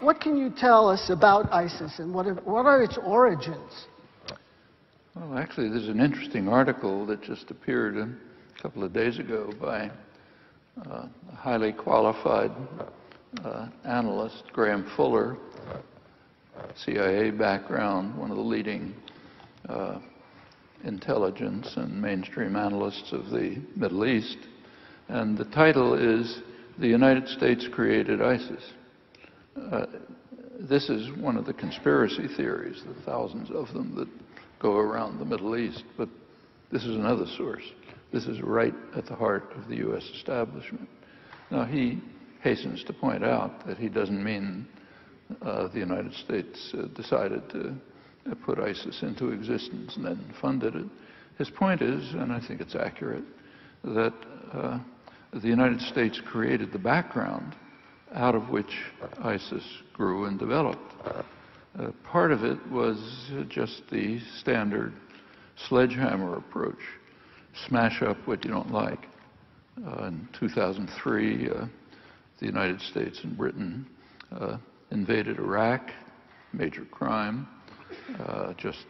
What can you tell us about ISIS and what are its origins? Well, actually, there's an interesting article that just appeared a couple of days ago by a highly qualified analyst, Graham Fuller, CIA background, one of the leading intelligence and mainstream analysts of the Middle East. And the title is "The United States Created ISIS." This is one of the conspiracy theories, the thousands of them that go around the Middle East, but this is another source. This is right at the heart of the U.S. establishment. Now, he hastens to point out that he doesn't mean the United States decided to put ISIS into existence and then funded it. His point is, and I think it's accurate, that the United States created the background out of which ISIS grew and developed. Part of it was just the standard sledgehammer approach. Smash up what you don't like. In 2003, the United States and Britain invaded Iraq, major crime. Just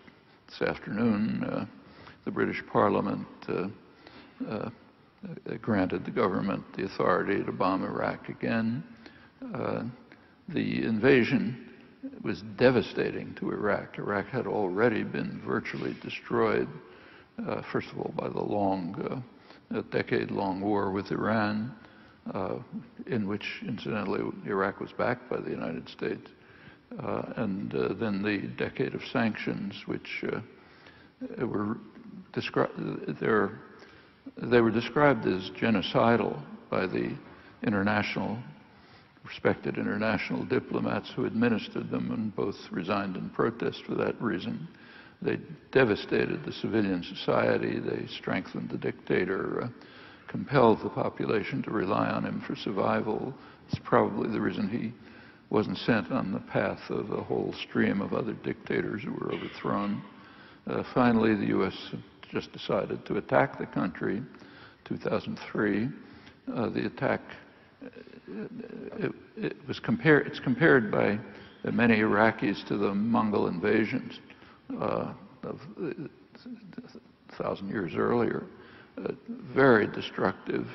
this afternoon, the British Parliament granted the government the authority to bomb Iraq again. The invasion was devastating to Iraq. Iraq had already been virtually destroyed, first of all, by the long, decade-long war with Iran, in which, incidentally, Iraq was backed by the United States, and then the decade of sanctions, which were they were described as genocidal by the respected international diplomats who administered them, and both resigned in protest for that reason. They devastated the civilian society. They strengthened the dictator, compelled the population to rely on him for survival. It's probably the reason he wasn't sent on the path of a whole stream of other dictators who were overthrown. Finally, the U.S. just decided to attack the country. 2003, the attack, it's compared by many Iraqis to the Mongol invasions of 1,000 years earlier. Very destructive,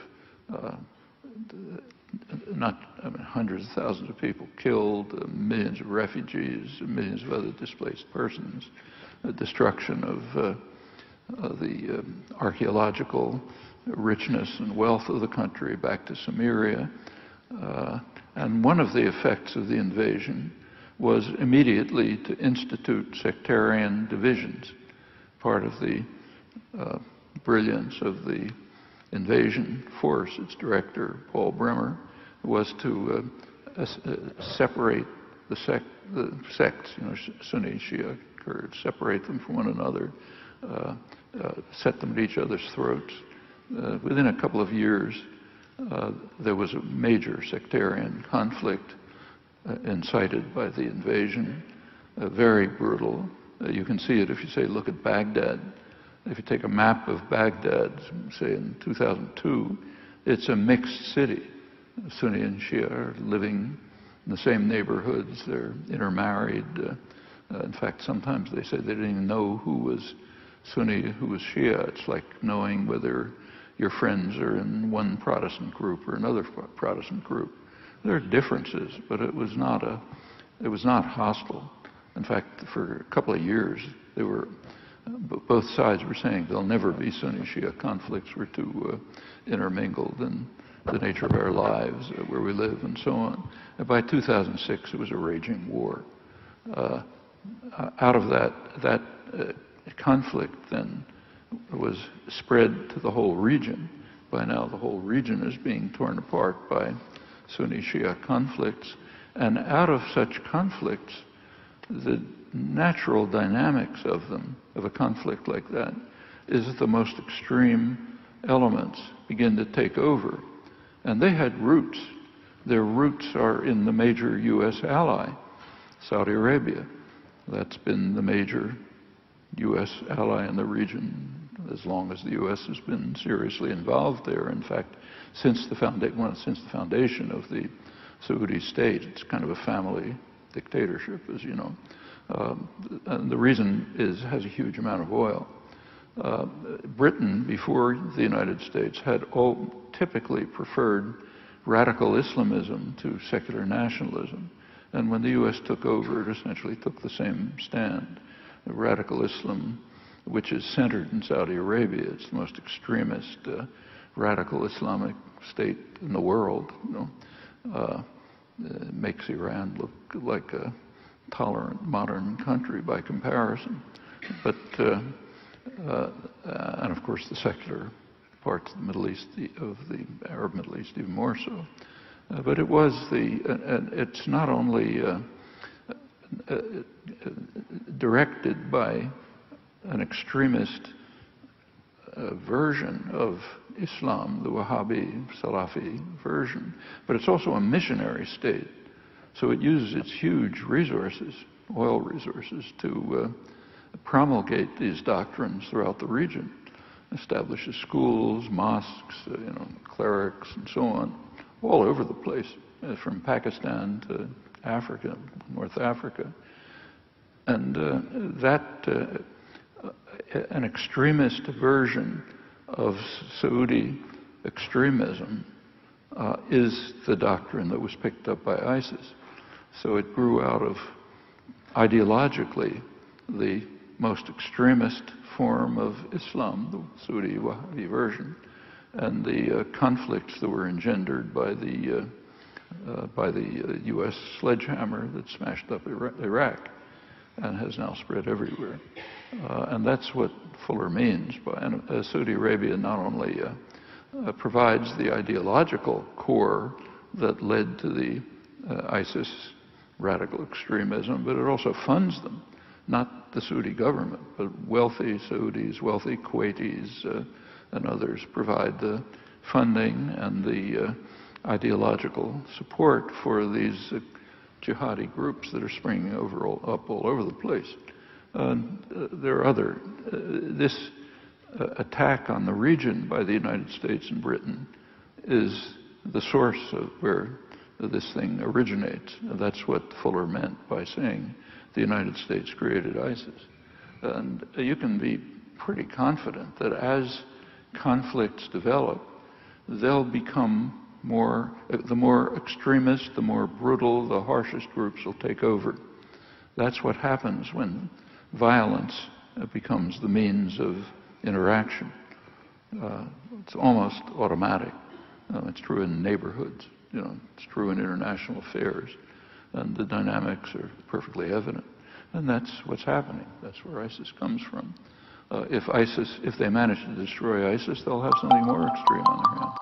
hundreds of thousands of people killed, millions of refugees, millions of other displaced persons, destruction of the archaeological richness and wealth of the country back to Sumeria. And one of the effects of the invasion was immediately to institute sectarian divisions. Part of the brilliance of the invasion force, its director, Paul Bremer, was to separate the sects, Sunni, Shia, Kurds, separate them from one another, set them at each other's throats. Within a couple of years, there was a major sectarian conflict incited by the invasion, very brutal. You can see it if you say, look at Baghdad. If you take a map of Baghdad, say in 2002, it's a mixed city. Sunni and Shia are living in the same neighborhoods. They're intermarried. In fact, sometimes they say they didn't even know who was Sunni, who was Shia. It's like knowing whether your friends are in one Protestant group or another Protestant group. There are differences, but it was not hostile. In fact, for a couple of years, both sides were saying there'll never be Sunni-Shia conflicts. We're too intermingled in the nature of our lives, where we live, and so on. And by 2006, it was a raging war. Out of that conflict, then, was spread to the whole region. By now, the whole region is being torn apart by Sunni-Shia conflicts. And out of such conflicts, the natural dynamics of them, of a conflict like that, is that the most extreme elements begin to take over. And they had roots. Their roots are in the major U.S. ally, Saudi Arabia. That's been the major U.S. ally in the region as long as the U.S. has been seriously involved there. In fact, since the foundation of the Saudi state, it's kind of a family dictatorship, as you know. And the reason has a huge amount of oil. Britain, before the United States, had typically preferred radical Islamism to secular nationalism. And when the U.S. took over, it essentially took the same stand. The radical Islam, which is centered in Saudi Arabia, it's the most extremist radical Islamic state in the world. Makes Iran look like a tolerant modern country by comparison. But and of course the secular parts of the Middle East, of the Arab Middle East, even more so. But it was and it's not only directed by an extremist version of Islam, the Wahhabi, Salafi version, but it's also a missionary state. So it uses its huge resources, oil resources, to promulgate these doctrines throughout the region. Establishes schools, mosques, clerics, and so on, all over the place, from Pakistan to Africa, North Africa. And an extremist version of Saudi extremism is the doctrine that was picked up by ISIS. So it grew out of, ideologically, the most extremist form of Islam, the Saudi Wahhabi version, and the conflicts that were engendered by the U.S. sledgehammer that smashed up Iraq and has now spread everywhere. And that's what Fuller means by, and Saudi Arabia not only provides the ideological core that led to the ISIS radical extremism, but it also funds them. Not the Saudi government, but wealthy Saudis, wealthy Kuwaitis, and others provide the funding and the ideological support for these jihadi groups that are springing up all over the place. There are other. This attack on the region by the United States and Britain is the source of where this thing originates. That's what Fuller meant by saying the United States created ISIS. And you can be pretty confident that as conflicts develop, they'll become more, the more extremist, the more brutal, the harshest groups will take over. That's what happens when violence becomes the means of interaction. It's almost automatic. It's true in neighborhoods. It's true in international affairs. And the dynamics are perfectly evident. And that's what's happening. That's where ISIS comes from. If they manage to destroy ISIS, they'll have something more extreme on their hands.